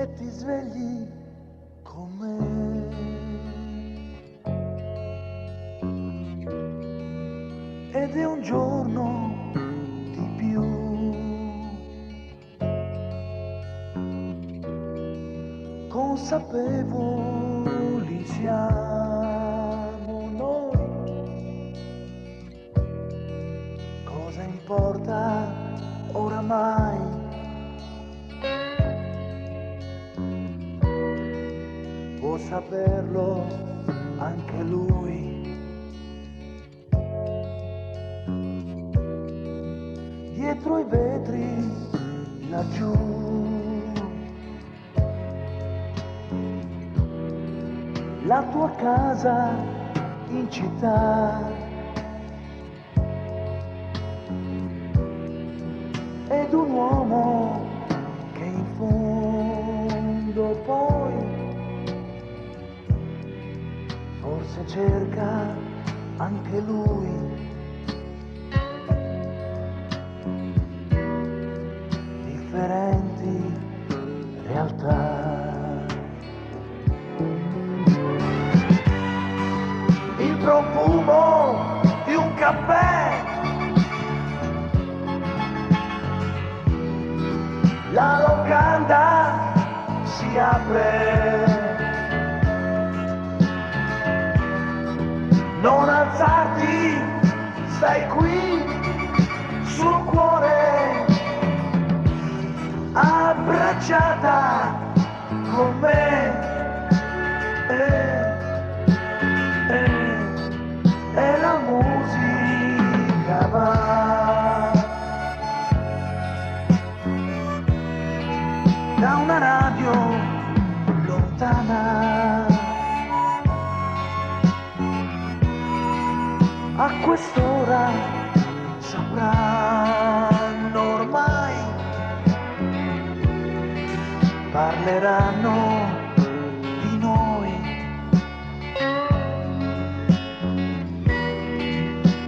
e ti svegli con me. Ed è un giorno di più. Consapevoli siamo noi. Cosa importa oramai? Può saperlo anche lui. Dietro i vetri laggiù, la tua casa in città, ed un uomo che in fondo poi forse cerca anche lui differenti realtà. Il profumo di un caffè, la locanda si apre. Non alzarti, stai qui sul cuore, abbracciata con me. E la musica va da una radio lontana. A quest'ora sapranno ormai, parleranno di noi.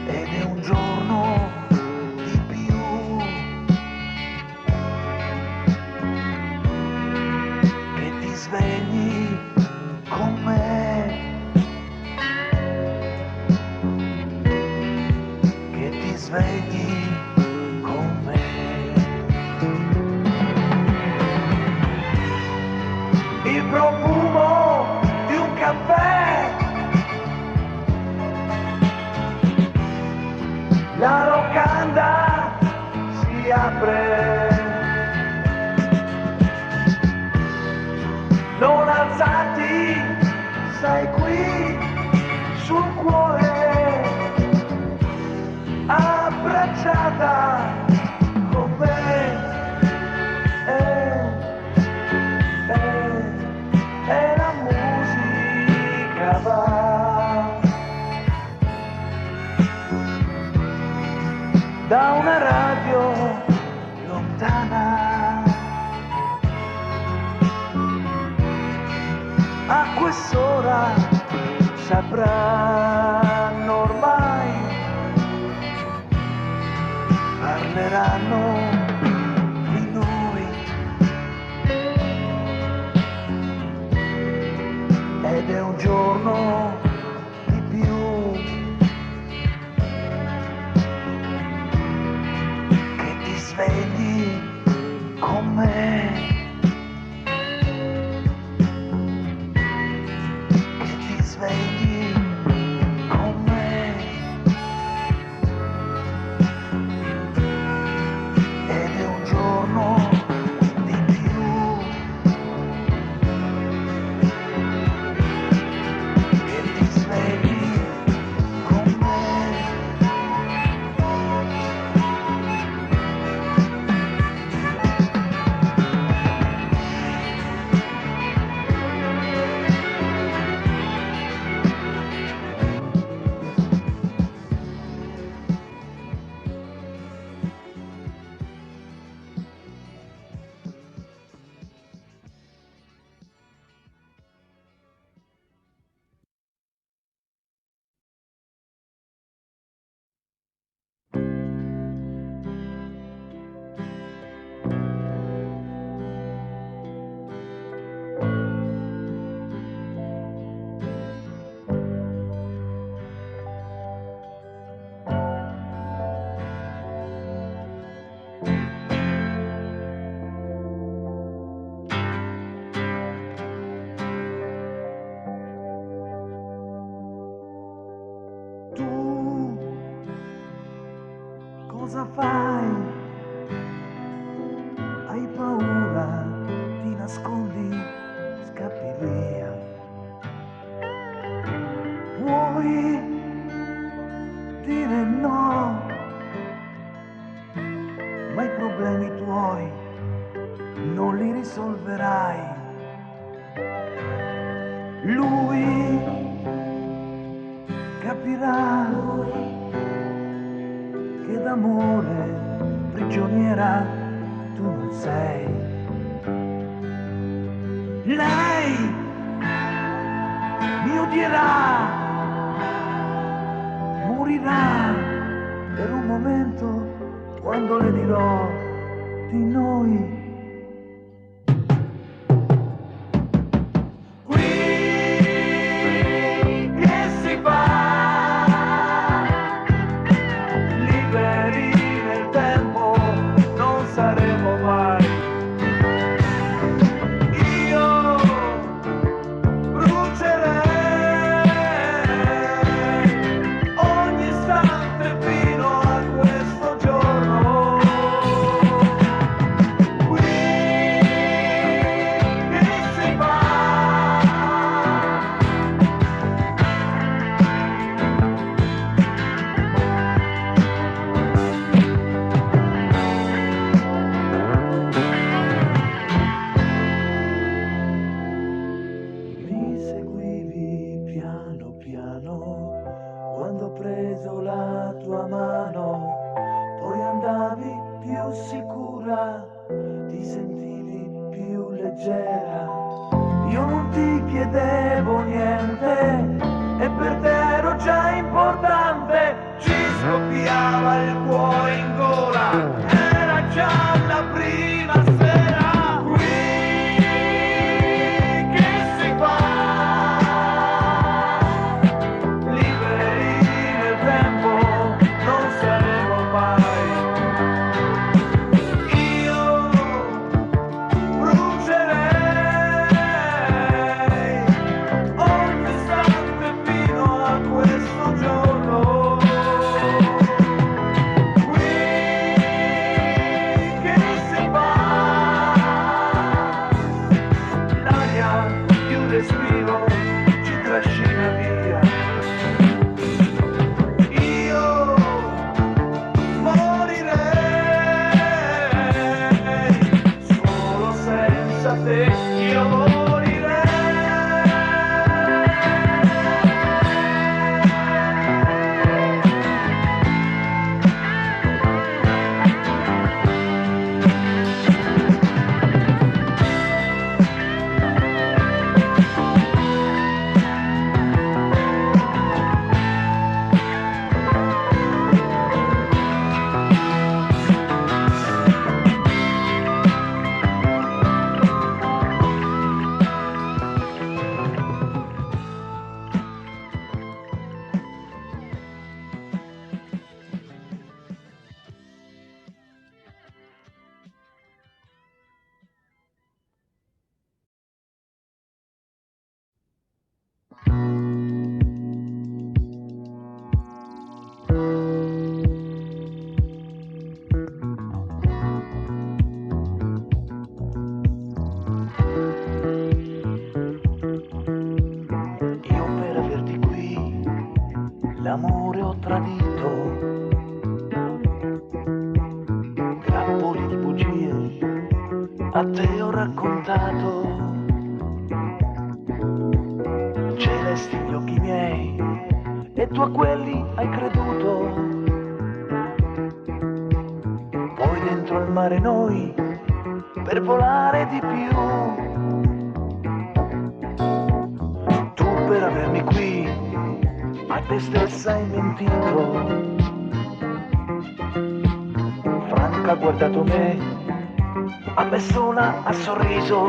Ed è un giorno di più. Che ti svegli con me. Che ti svegli con me. Il profumo di un caffè, la locanda si apre. Non alzarti, stai qui sul cuore, abbracciata con me. E la musica va da una radio lontana. A quest'ora sapranno ormai, parleranno di noi. Ed è un giorno di più. Che ti svegli con me. Che ti svegli con me. Ed è un giorno di più. Che ti fai? Hai paura, ti nascondi, scappi via. Puoi dire no, ma i problemi tuoi non li risolverai. Lui capirà che d'amore prigioniera tu non sei. Lei mi odierà, morirà per un momento quando le dirò di noi. Quando ho preso la tua mano, poi andavi più sicura, ti sentivi più leggera. Io non ti chiedevo niente e per te ero già importante. Ci scoppiava il cuore in gola, era già la prima sera. Qui che si fa? Respiro ci trascina via. Io morirei solo senza te. Io morirei. L'amore ho tradito, grappoli di bugie a te ho raccontato, celesti gli occhi miei e tu a quelli hai creduto, poi dentro al mare noi per volare di più, tu per avermi qui a te stessa hai mentito. Franca ha guardato me, a me sola ha sorriso.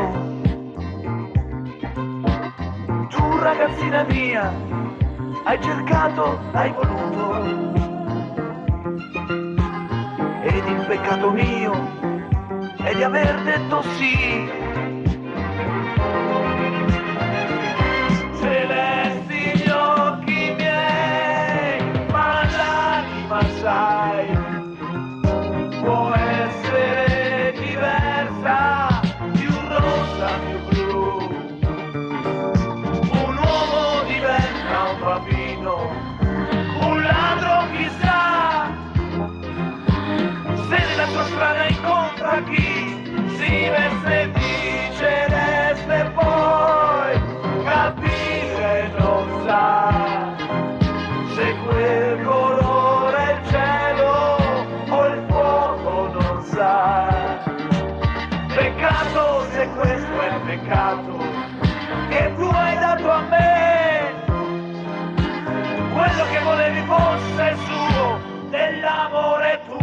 Tu ragazzina mia, hai cercato, hai voluto. Ed il peccato mio è di aver detto sì. Sai, questo è il peccato che tu hai dato a me, quello che volevi fosse suo, dell'amore tuo.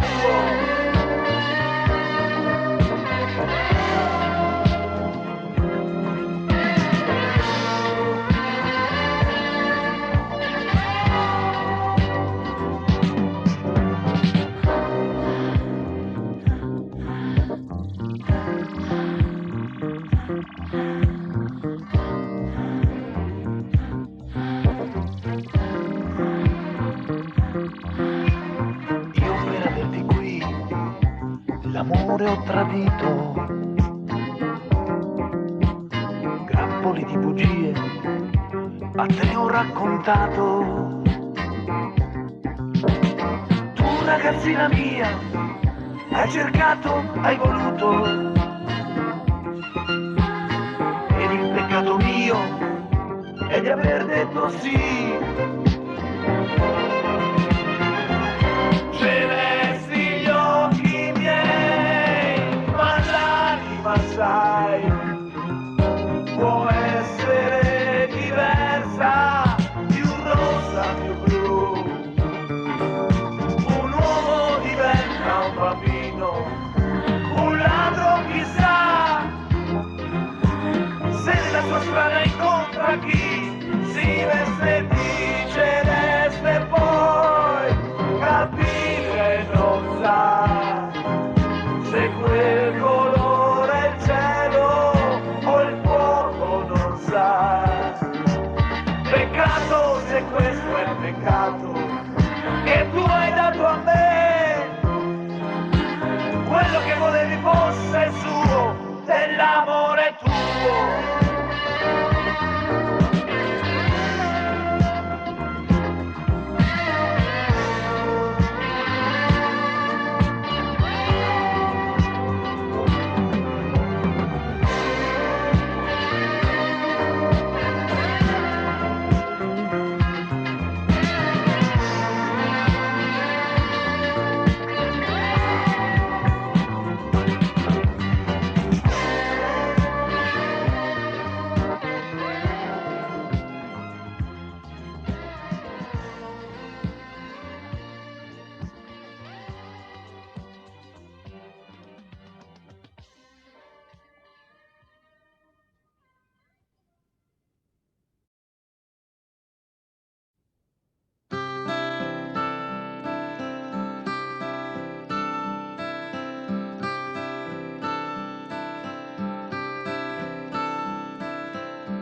L'amore ho tradito, grappoli di bugie a te ho raccontato. Tu ragazzina mia, hai cercato, hai voluto, ed il peccato mio è di aver detto sì. Sai, può essere diversa, più rossa, più blu. Un uomo diventa un bambino, un ladro chissà, se nella sua strada incontra chi si veste di celeste e poi capire non sa se quel colore se questo è il peccato che tu hai dato a me, quello che volevi fosse suo, dell'amore tuo.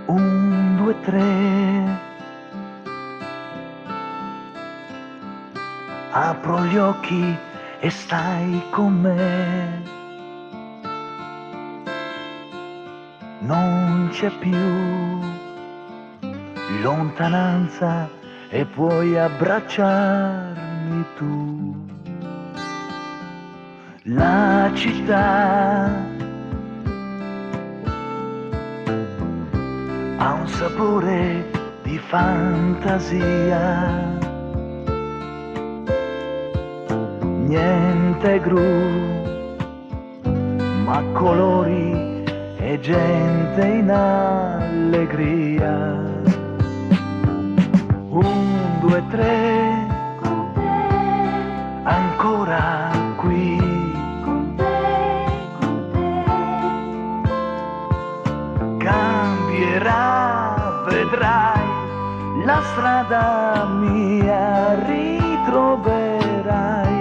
Un, due, tre. Apro gli occhi e stai con me. Non c'è più lontananza e puoi abbracciarmi tu. La città ha un sapore di fantasia, niente gru, ma colori e gente in allegria. Un, due, tre, con te, ancora qui. con te, con te. Cambierà, vedrai, la strada mia ritroverai.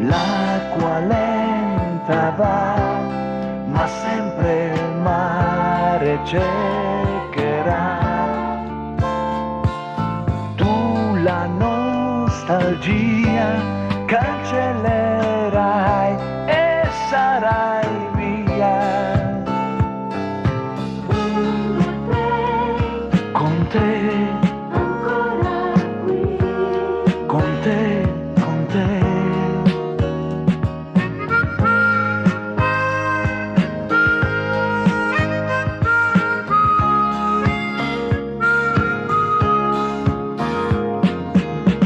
L'acqua lenta va, ma sempre il mare cercherà. Tu la nostalgia cancellerai e sarai mia. Con te, Ancora qui, con te, con te.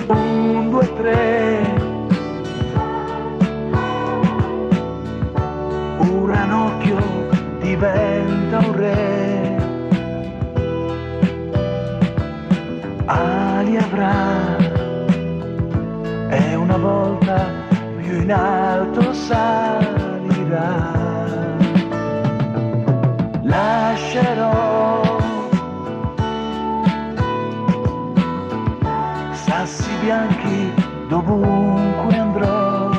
Un, due, tre. Un ranocchio in alto salirà. Lascerò sassi bianchi dovunque andrò,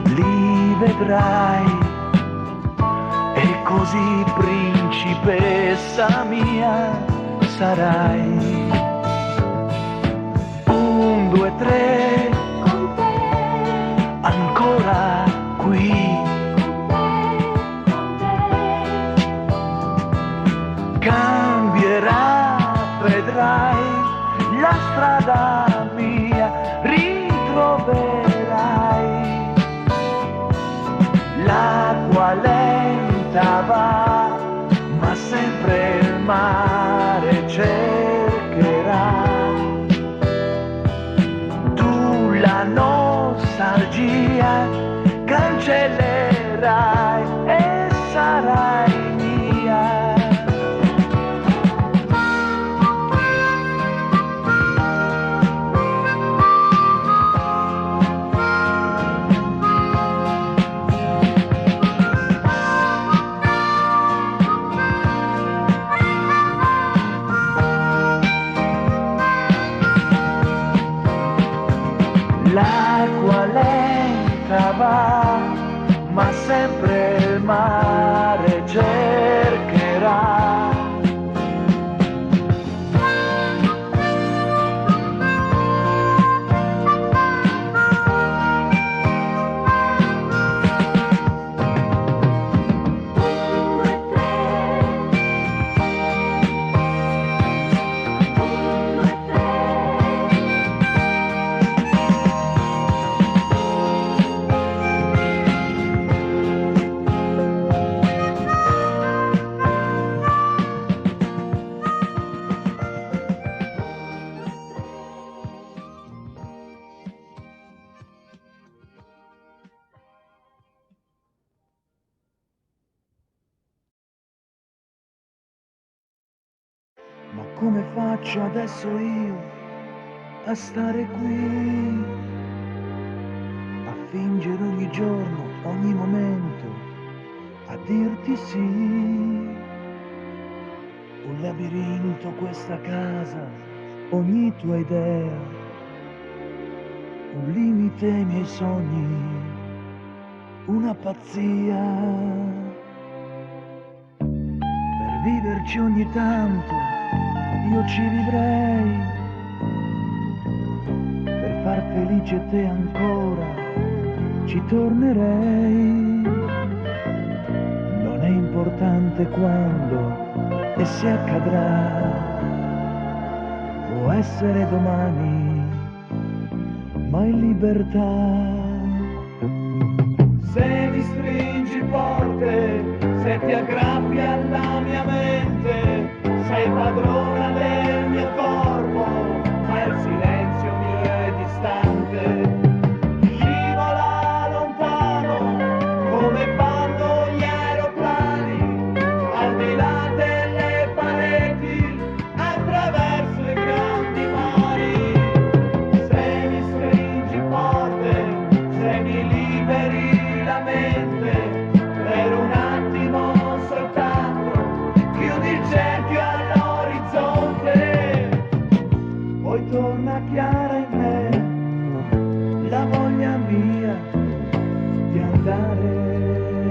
li vedrai, e così principessa mia sarai. 1, 2, 3, con te, ancora qui. Cambierà, vedrai, la strada mia ritroverai. L'acqua lenta va, ma sempre il mare cercherà. Tu la nostalgia cancellerai e sarai mia. L'acqua lenta va, ma sempre il mare cercherà. Ma come faccio adesso io a stare qui, a fingere ogni giorno, ogni momento, a dirti sì? Un labirinto questa casa, ogni tua idea, un limite ai miei sogni, una pazzia. Per viverci ogni tanto io ci vivrei, per far felice te ancora ci tornerei. Non è importante quando e se accadrà, può essere domani, ma in libertà. Se mi stringi forte, se ti aggrappi alla mia mente, sei padrona del mio corpo, ma il silenzio mio è distante. Scivola lontano, come fanno gli aeroplani, al di là delle pareti, attraverso i grandi mari. Se mi stringi forte, se mi liberi la mente, per un attimo soltanto, chiudi il cerchio all'orizzonte, poi torna chiara in me la voglia mia di andare.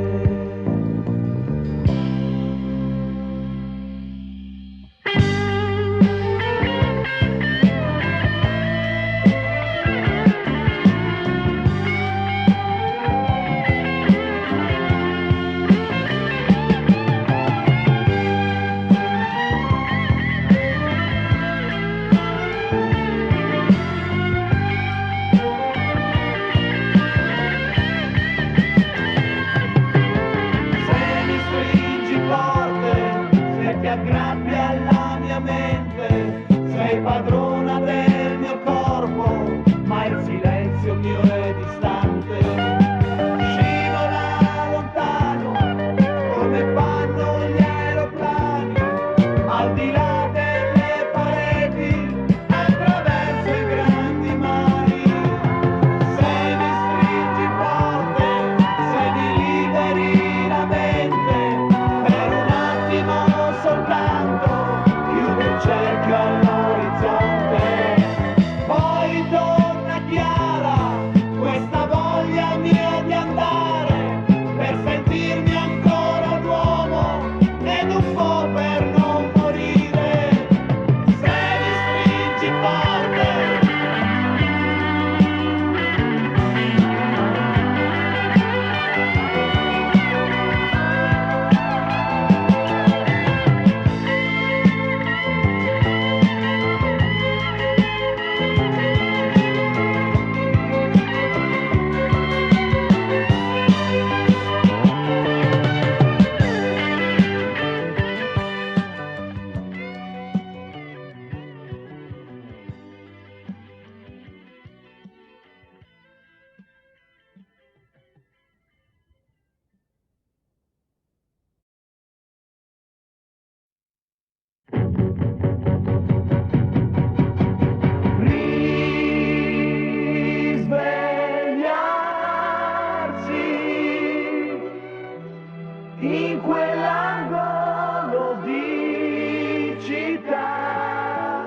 in quell'angolo di città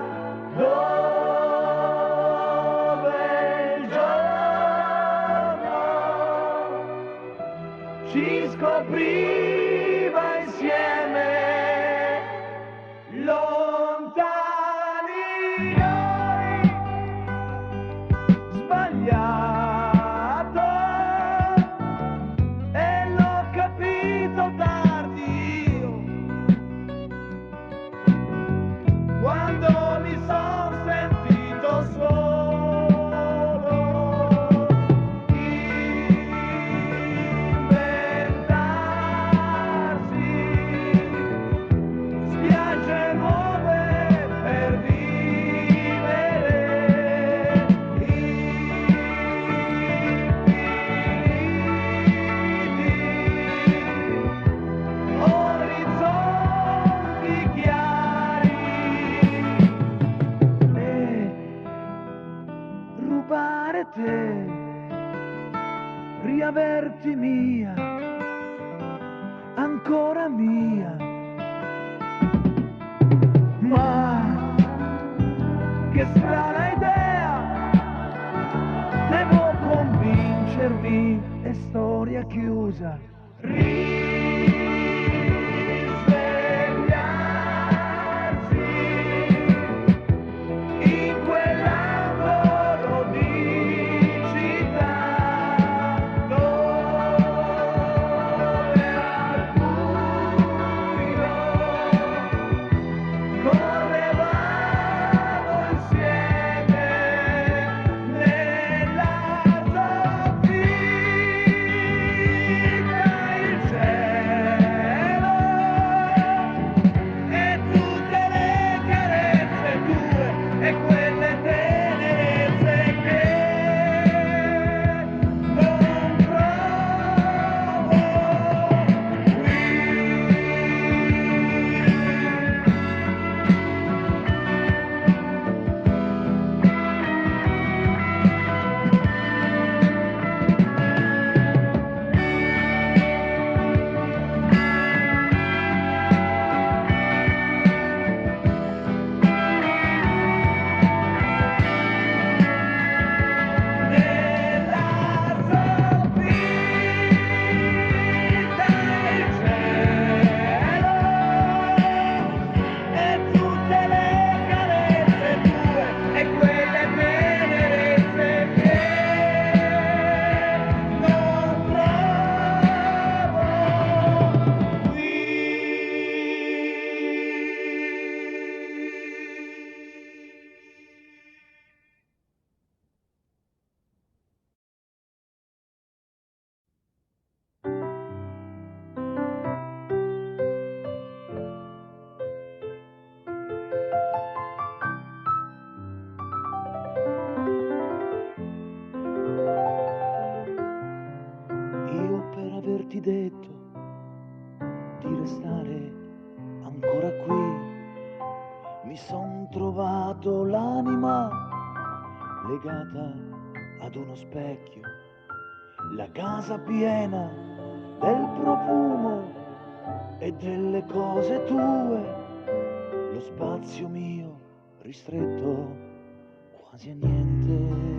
dove il giorno ci scopriva insieme lontani noi, sbagliato, e l'ho capito tardi io, quando mi son sentito solo, inventarsi spiagge nuove per vivere, orizzonti chiari e rubare te, riaverti mia, ancora mia. Ma che strana idea, devo convincermi, è storia chiusa. Risvegliarsi in quell'angolo di città dove al buio correvamo insieme nella soffitta il cielo e tutte le carezze tue e quelle tenerezze che non provo qui. Nella soffitta il cielo e tutte le carezze tue e quelle tenerezze che non provo qui. Io per averti detto di restare ancora qui, mi son trovato l'anima legata ad uno specchio, la casa piena del profumo e delle cose tue, lo spazio mio ristretto quasi a niente.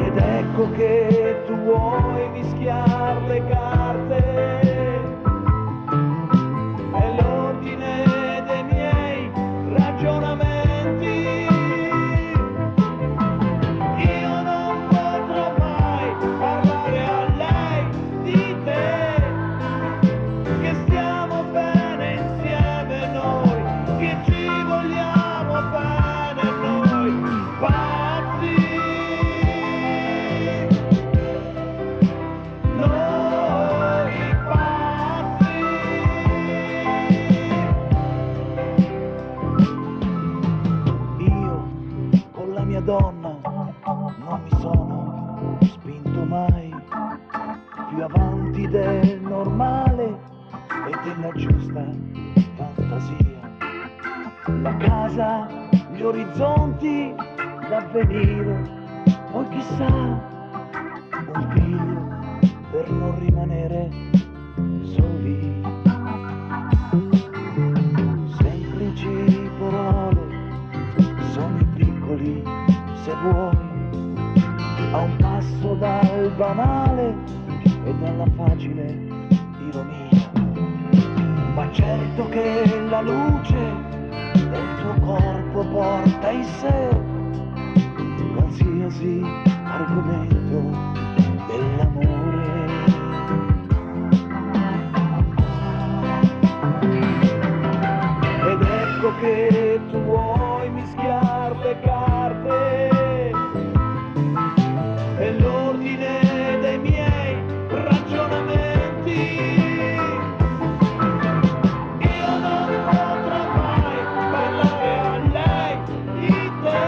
Ed ecco che tu vuoi mischiar le carte e l'ordine dei miei ragionamenti. Io non potrò mai parlare a lei di te, che stiamo bene insieme noi, che ci vogliamo bene noi, pazzi. Noi pazzi. Io con la mia donna non mi sono spinto mai più avanti del normale e della giusta fantasia. La casa gli orizzonti d'avvenire, poi chissà, un figlio per non rimanere soli. Semplici parole, sogni piccoli, se vuoi, a un passo dal banale e dalla facile ironia. Ma certo che la luce del tuo corpo porta in sé qualsiasi argomento dell'amore. Ed ecco che tu vuoi mischiar le carte e l'ordine dei miei ragionamenti. Io non potrò mai parlare a lei di te,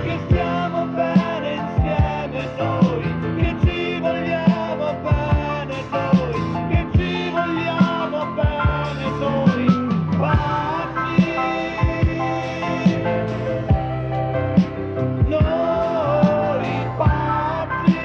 che stiamo bene insieme noi, che ci vogliamo bene noi, che ci vogliamo bene noi, pazzi, noi pazzi.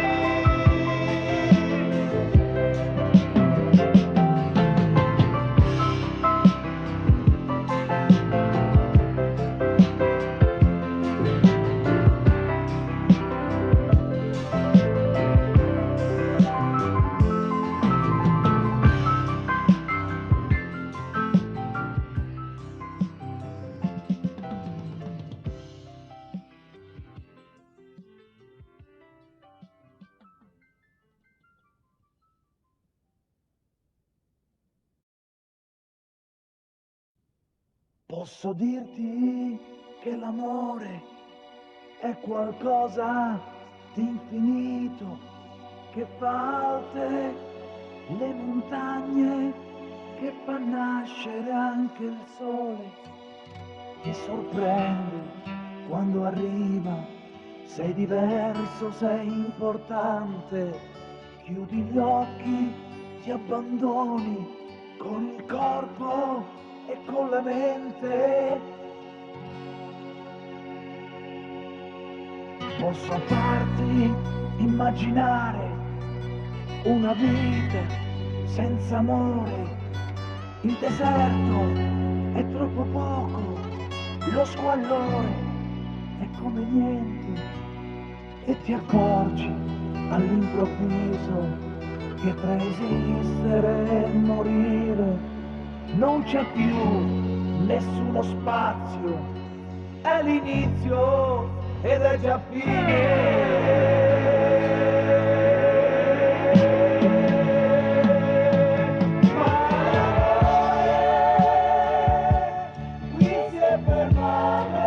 Posso dirti che l'amore è qualcosa di infinito, che fa alte le montagne, che fa nascere anche il sole, ti sorprende quando arriva, sei diverso, sei importante, chiudi gli occhi, ti abbandoni con il corpo e con la mente. Posso farti immaginare una vita senza amore, il deserto è troppo poco, lo squallore è come niente, e ti accorgi all'improvviso che tra esistere e morire non c'è più nessuno spazio, è l'inizio ed è già fine. Ma l'amore qui si è fermato.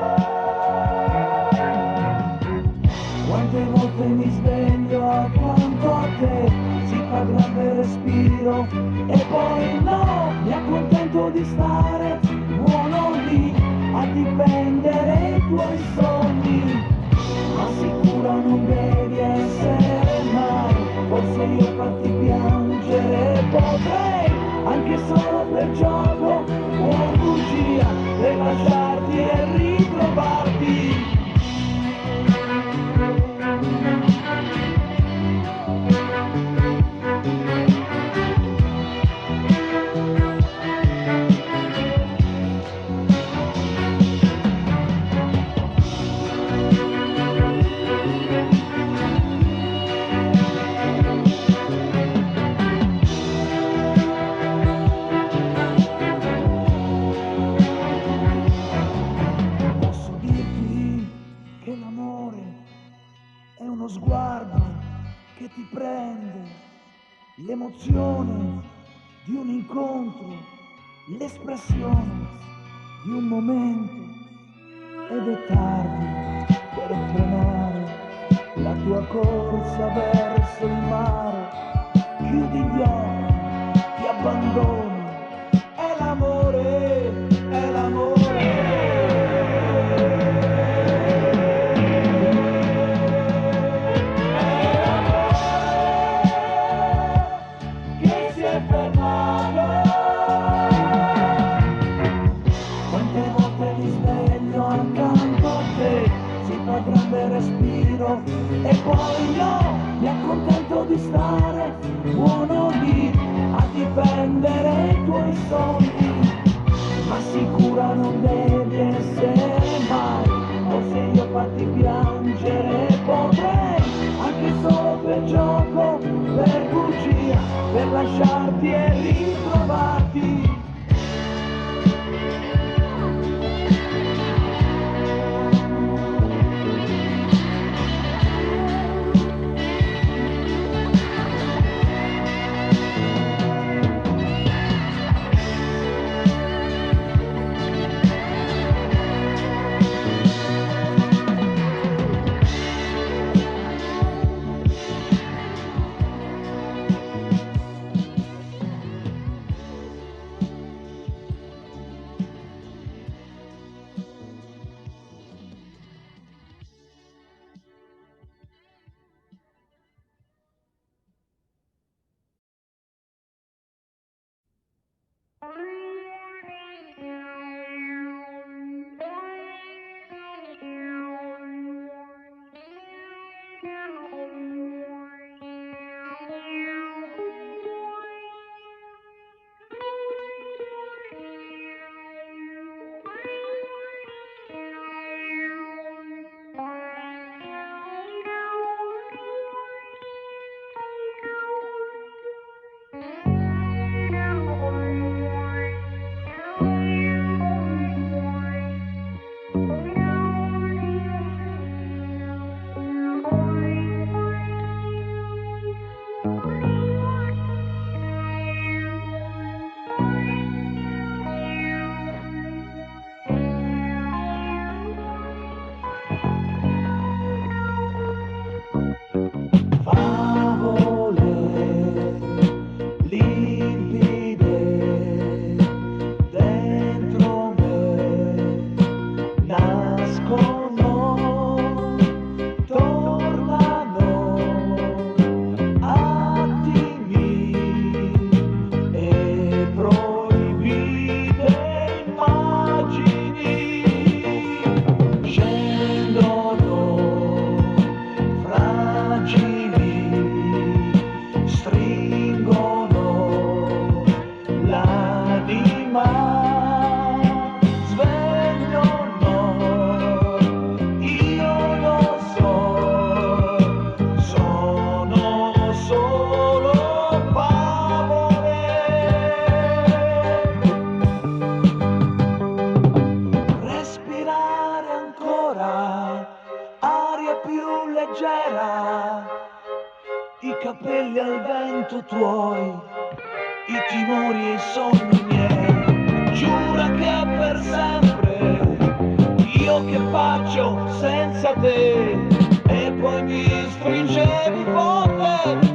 Quante volte mi sveglio accanto a te, si fa grande respiro e poi no, mi accontento di stare buono lì a difendere i tuoi sogni. Ma sicuro non devi essere mai, forse io farti piangere potrei, anche solo per gioco o bugia, per lasciarti e ritrovarti. L'emozione di un incontro, l'espressione di un momento, ed è tardi per frenare la tua corsa verso il mare. Chiudi gli occhi, ti abbandoni, è l'amore, è l'amore. Quante volte mi sveglio leggera, i capelli al vento tuoi, i timori e i sogni miei. Giura che per sempre io che faccio senza te, e poi mi stringevi forte